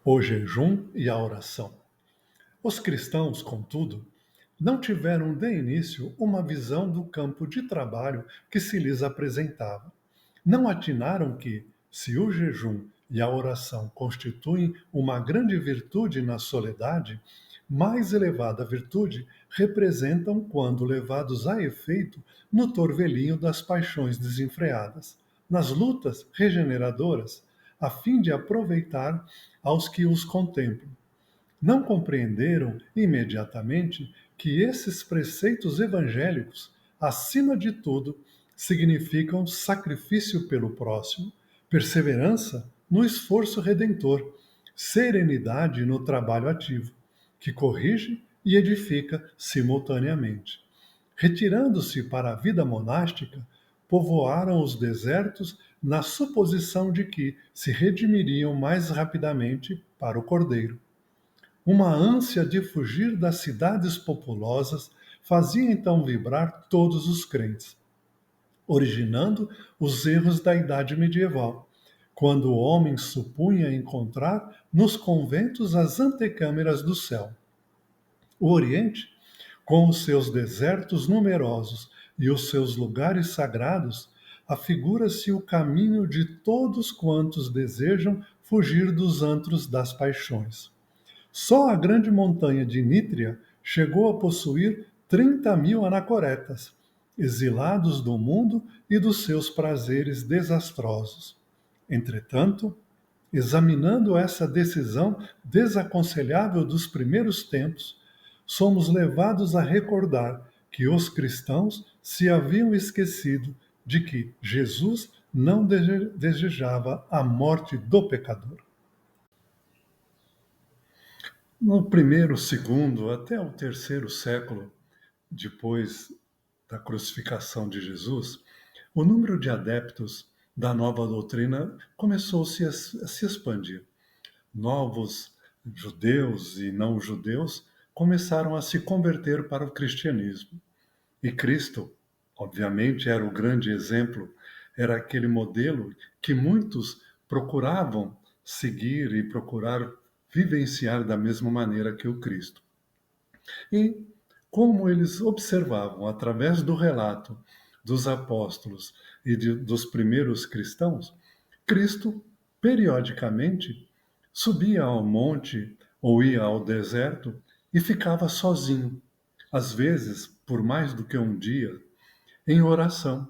o jejum e a oração. Os cristãos, contudo, não tiveram de início uma visão do campo de trabalho que se lhes apresentava. Não atinaram que, se o jejum e a oração constituem uma grande virtude na soledade, mais elevada virtude representam quando levados a efeito no torvelinho das paixões desenfreadas, nas lutas regeneradoras, a fim de aproveitar aos que os contemplam. Não compreenderam imediatamente que esses preceitos evangélicos, acima de tudo, significam sacrifício pelo próximo, perseverança no esforço redentor, serenidade no trabalho ativo, que corrige e edifica simultaneamente. Retirando-se para a vida monástica, povoaram os desertos na suposição de que se redimiriam mais rapidamente para o Cordeiro. Uma ânsia de fugir das cidades populosas fazia então vibrar todos os crentes, originando os erros da idade medieval, quando o homem supunha encontrar nos conventos as antecâmeras do céu. O Oriente, com os seus desertos numerosos e os seus lugares sagrados, afigura-se o caminho de todos quantos desejam fugir dos antros das paixões. Só a grande montanha de Nítria chegou a possuir 30.000 anacoretas, exilados do mundo e dos seus prazeres desastrosos. Entretanto, examinando essa decisão desaconselhável dos primeiros tempos, somos levados a recordar que os cristãos se haviam esquecido de que Jesus não desejava a morte do pecador. No primeiro, segundo, até o terceiro século depois da crucificação de Jesus, o número de adeptos da nova doutrina começou-se a se expandir. Novos judeus e não judeus começaram a se converter para o cristianismo. E Cristo, obviamente, era o grande exemplo, era aquele modelo que muitos procuravam seguir e procurar vivenciar da mesma maneira que o Cristo. E como eles observavam através do relato dos apóstolos e dos primeiros cristãos, Cristo periodicamente subia ao monte ou ia ao deserto e ficava sozinho, às vezes por mais do que um dia, em oração.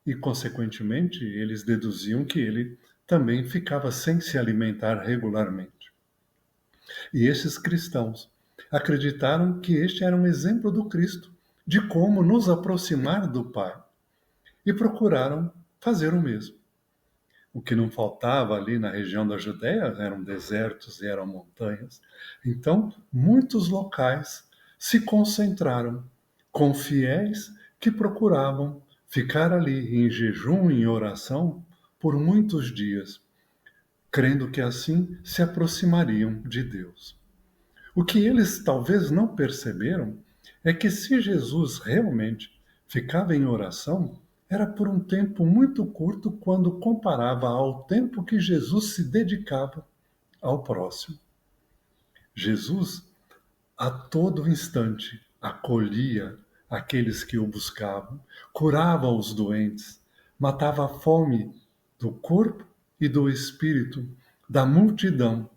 E, consequentemente, eles deduziam que ele também ficava sem se alimentar regularmente. E esses cristãos acreditaram que este era um exemplo do Cristo, de como nos aproximar do Pai, e procuraram fazer o mesmo. O que não faltava ali na região da Judéia eram desertos e eram montanhas. Então, muitos locais se concentraram com fiéis que procuravam ficar ali em jejum e em oração por muitos dias, crendo que assim se aproximariam de Deus. O que eles talvez não perceberam é que se Jesus realmente ficava em oração, era por um tempo muito curto quando comparava ao tempo que Jesus se dedicava ao próximo. Jesus, a todo instante, acolhia aqueles que o buscavam, curava os doentes, matava a fome do corpo e do espírito da multidão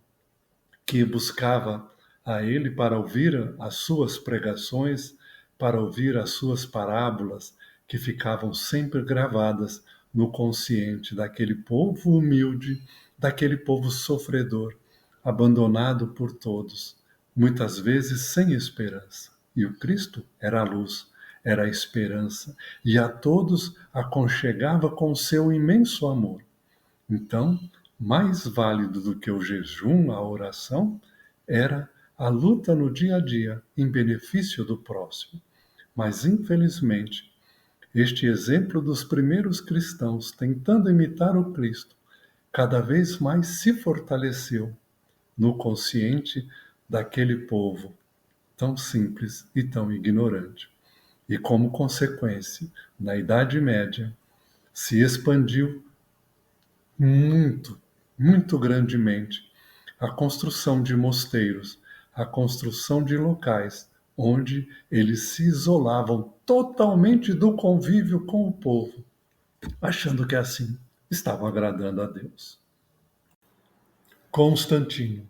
que buscava a ele para ouvir as suas pregações, para ouvir as suas parábolas, que ficavam sempre gravadas no consciente daquele povo humilde, daquele povo sofredor, abandonado por todos, muitas vezes sem esperança. E o Cristo era a luz, era a esperança, e a todos aconchegava com seu imenso amor. Então, mais válido do que o jejum, a oração, era a luta no dia a dia em benefício do próximo. Mas, infelizmente, este exemplo dos primeiros cristãos tentando imitar o Cristo cada vez mais se fortaleceu no consciente daquele povo tão simples e tão ignorante. E, como consequência, na Idade Média, se expandiu muito, muito grandemente a construção de mosteiros, a construção de locais onde eles se isolavam totalmente do convívio com o povo, achando que assim estavam agradando a Deus. Constantino.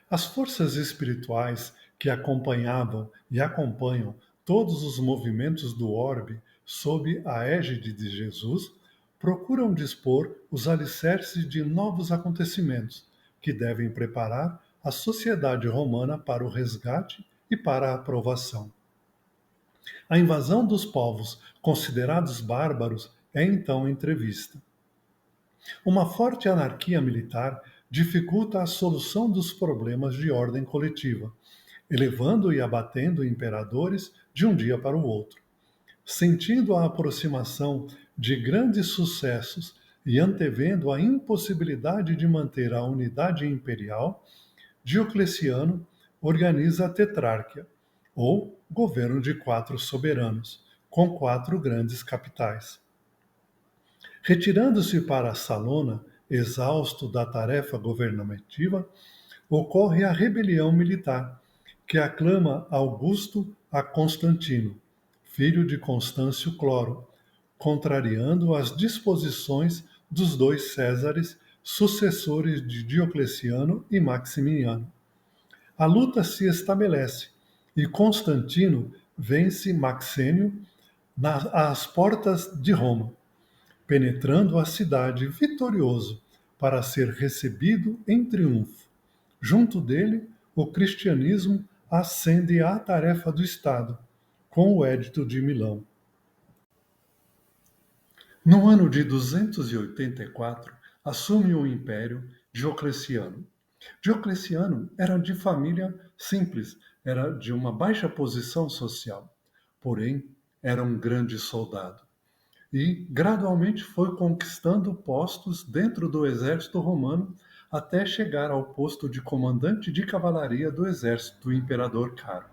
As forças espirituais que acompanhavam e acompanham todos os movimentos do orbe sob a égide de Jesus procuram dispor os alicerces de novos acontecimentos que devem preparar a sociedade romana para o resgate e para a aprovação. A invasão dos povos considerados bárbaros é então entrevista. Uma forte anarquia militar dificulta a solução dos problemas de ordem coletiva, elevando e abatendo imperadores de um dia para o outro. Sentindo a aproximação de grandes sucessos e antevendo a impossibilidade de manter a unidade imperial, Diocleciano organiza a tetrarquia, ou governo de 4 soberanos, com 4 grandes capitais. Retirando-se para Salona, exausto da tarefa governativa, ocorre a rebelião militar, que aclama Augusto a Constantino, filho de Constâncio Cloro, contrariando as disposições dos 2 Césares, sucessores de Diocleciano e Maximiano. A luta se estabelece e Constantino vence Maxênio às portas de Roma, penetrando a cidade vitorioso para ser recebido em triunfo. Junto dele, o cristianismo ascende à tarefa do Estado, com o Edito de Milão. No ano de 284, assume o império Diocleciano. Diocleciano era de família simples, era de uma baixa posição social, porém era um grande soldado. E gradualmente foi conquistando postos dentro do exército romano até chegar ao posto de comandante de cavalaria do exército do imperador Caro.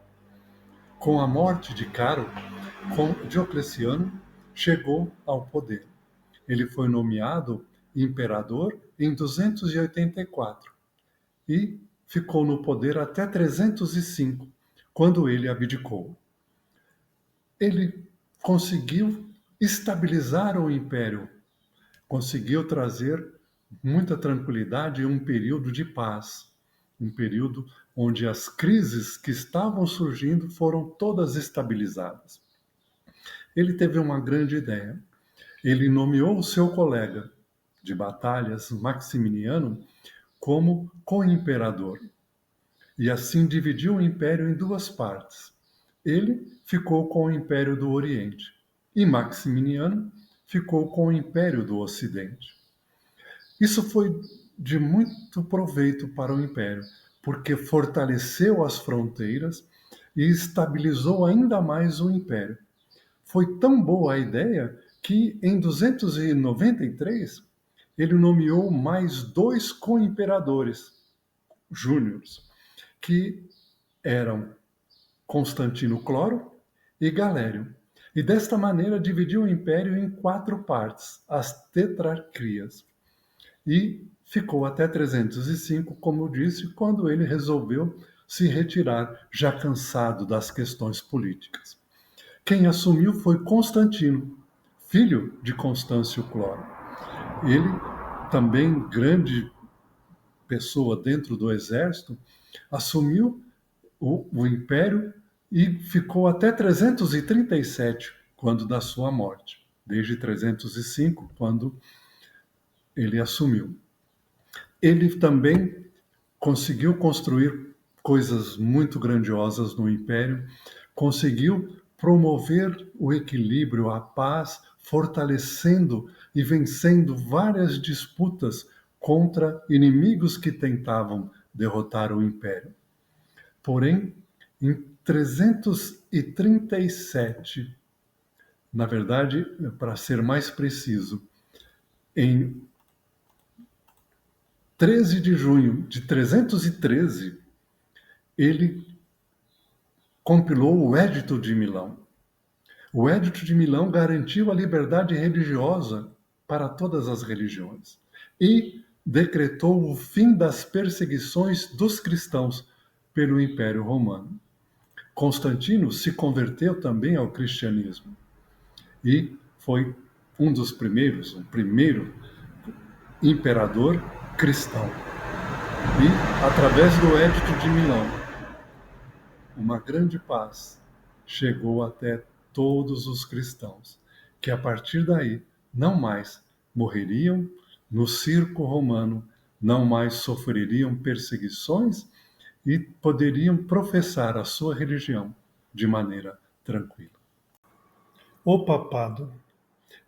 Com a morte de Caro, Diocleciano chegou ao poder. Ele foi nomeado imperador em 284 e ficou no poder até 305, quando ele abdicou. Ele conseguiu estabilizar o império, conseguiu trazer muita tranquilidade e um período de paz, um período onde as crises que estavam surgindo foram todas estabilizadas. Ele teve uma grande ideia. Ele nomeou o seu colega de batalhas, Maximiano, como co-imperador. E assim dividiu o império em 2 partes. Ele ficou com o Império do Oriente e Maximiano ficou com o Império do Ocidente. Isso foi de muito proveito para o Império, porque fortaleceu as fronteiras e estabilizou ainda mais o Império. Foi tão boa a ideia que, em 293, ele nomeou mais 2 co-imperadores júniores, que eram Constantino Cloro e Galério. E desta maneira dividiu o império em 4 partes, as tetrarquias. E ficou até 305, como eu disse, quando ele resolveu se retirar, já cansado das questões políticas. Quem assumiu foi Constantino, filho de Constâncio Cloro. Ele, também grande pessoa dentro do exército, assumiu o império e ficou até 337, quando da sua morte, desde 305, quando ele assumiu. Ele também conseguiu construir coisas muito grandiosas no império, conseguiu promover o equilíbrio, a paz, fortalecendo e vencendo várias disputas contra inimigos que tentavam derrotar o império. Porém, em 337, na verdade, para ser mais preciso, em 13 de junho de 313, ele compilou o Edito de Milão. O Edito de Milão garantiu a liberdade religiosa para todas as religiões e decretou o fim das perseguições dos cristãos pelo Império Romano. Constantino se converteu também ao cristianismo e foi um dos primeiros, o primeiro imperador cristão. E, através do Edito de Milão, uma grande paz chegou até todos os cristãos, que a partir daí não mais morreriam no circo romano, não mais sofreriam perseguições e poderiam professar a sua religião de maneira tranquila. O papado.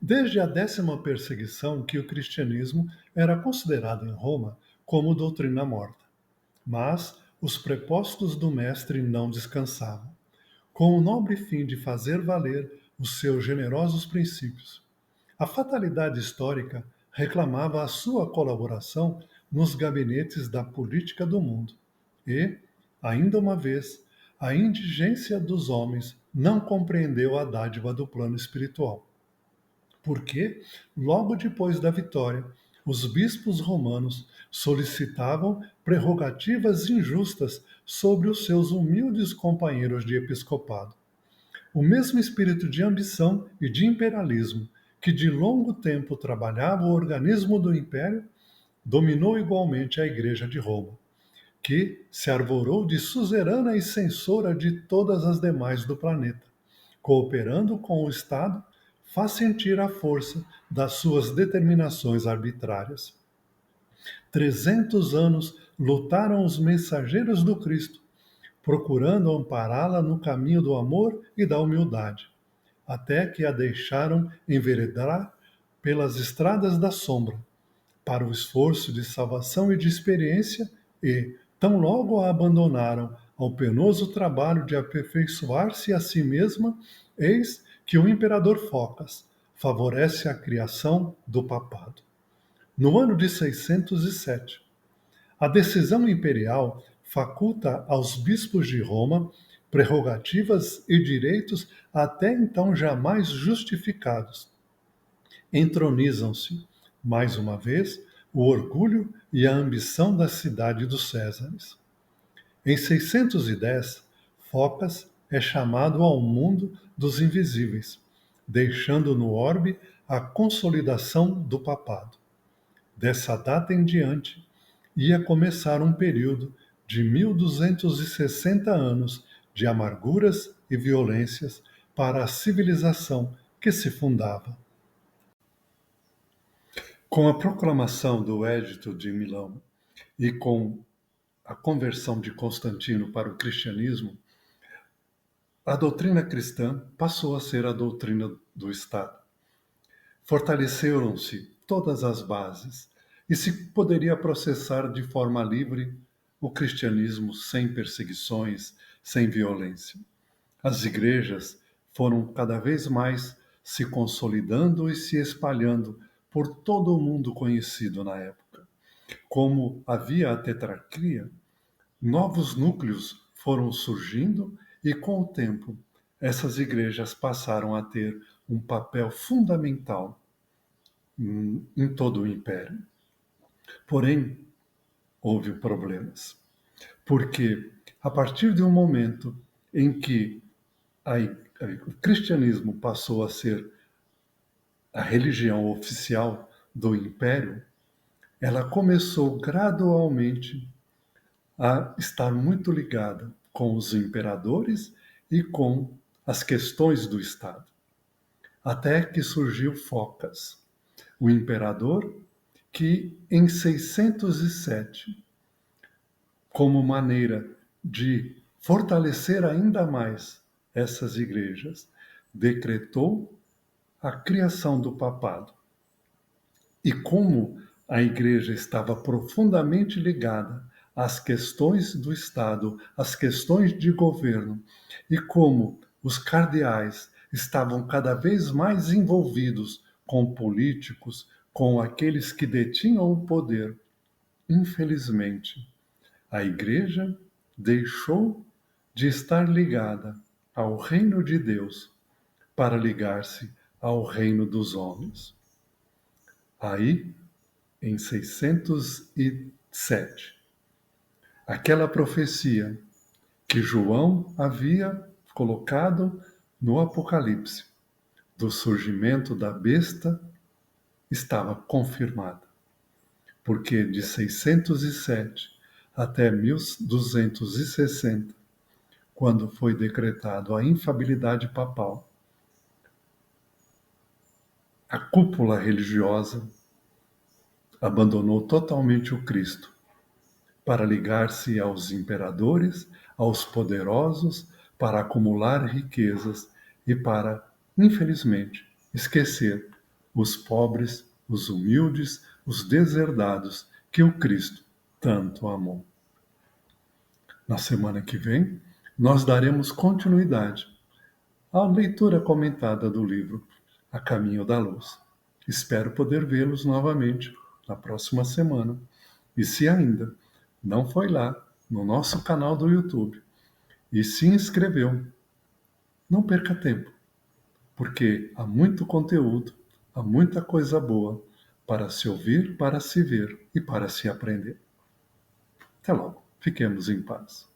Desde a 10ª perseguição que o cristianismo era considerado em Roma como doutrina morta. Mas os prepostos do mestre não descansavam, com o nobre fim de fazer valer os seus generosos princípios. A fatalidade histórica reclamava a sua colaboração nos gabinetes da política do mundo. E, ainda uma vez, a indigência dos homens não compreendeu a dádiva do plano espiritual. Porque, logo depois da vitória, os bispos romanos solicitavam prerrogativas injustas sobre os seus humildes companheiros de episcopado. O mesmo espírito de ambição e de imperialismo que de longo tempo trabalhava o organismo do império dominou igualmente a Igreja de Roma, que se arvorou de suzerana e censora de todas as demais do planeta, cooperando com o Estado, faz sentir a força das suas determinações arbitrárias. 300 anos lutaram os mensageiros do Cristo, procurando ampará-la no caminho do amor e da humildade, até que a deixaram enveredar pelas estradas da sombra, para o esforço de salvação e de experiência, e, tão logo a abandonaram ao penoso trabalho de aperfeiçoar-se a si mesma, eis que o imperador Focas favorece a criação do papado. No ano de 607, a decisão imperial faculta aos bispos de Roma prerrogativas e direitos até então jamais justificados. Entronizam-se, mais uma vez, o orgulho e a ambição da cidade dos Césares. Em 610, Focas é chamado ao mundo dos invisíveis, deixando no orbe a consolidação do papado. Dessa data em diante, ia começar um período de 1260 anos de amarguras e violências para a civilização que se fundava. Com a proclamação do Edito de Milão e com a conversão de Constantino para o cristianismo, a doutrina cristã passou a ser a doutrina do Estado. Fortaleceram-se todas as bases e se poderia processar de forma livre o cristianismo sem perseguições, sem violência. As igrejas foram cada vez mais se consolidando e se espalhando por todo o mundo conhecido na época. Como havia a tetrarquia, novos núcleos foram surgindo e, com o tempo, essas igrejas passaram a ter um papel fundamental em todo o império. Porém, houve problemas, porque a partir de um momento em que o cristianismo passou a ser a religião oficial do império, ela começou gradualmente a estar muito ligada com os imperadores e com as questões do Estado. Até que surgiu Focas, o imperador que, em 607, como maneira de fortalecer ainda mais essas igrejas, decretou a criação do papado. E como a igreja estava profundamente ligada às questões do Estado, às questões de governo, e como os cardeais estavam cada vez mais envolvidos com políticos, com aqueles que detinham o poder, infelizmente, a igreja deixou de estar ligada ao reino de Deus para ligar-se ao reino dos homens. Aí em 607. Aquela profecia que João havia colocado no Apocalipse do surgimento da besta estava confirmada, porque de 607 até 1260, quando foi decretado a infalibilidade papal, a cúpula religiosa abandonou totalmente o Cristo para ligar-se aos imperadores, aos poderosos, para acumular riquezas e para, infelizmente, esquecer os pobres, os humildes, os deserdados que o Cristo tanto amou. Na semana que vem, nós daremos continuidade à leitura comentada do livro A Caminho da Luz. Espero poder vê-los novamente na próxima semana. E se ainda não foi lá no nosso canal do YouTube e se inscreveu, não perca tempo, porque há muito conteúdo, há muita coisa boa para se ouvir, para se ver e para se aprender. Até logo. Fiquemos em paz.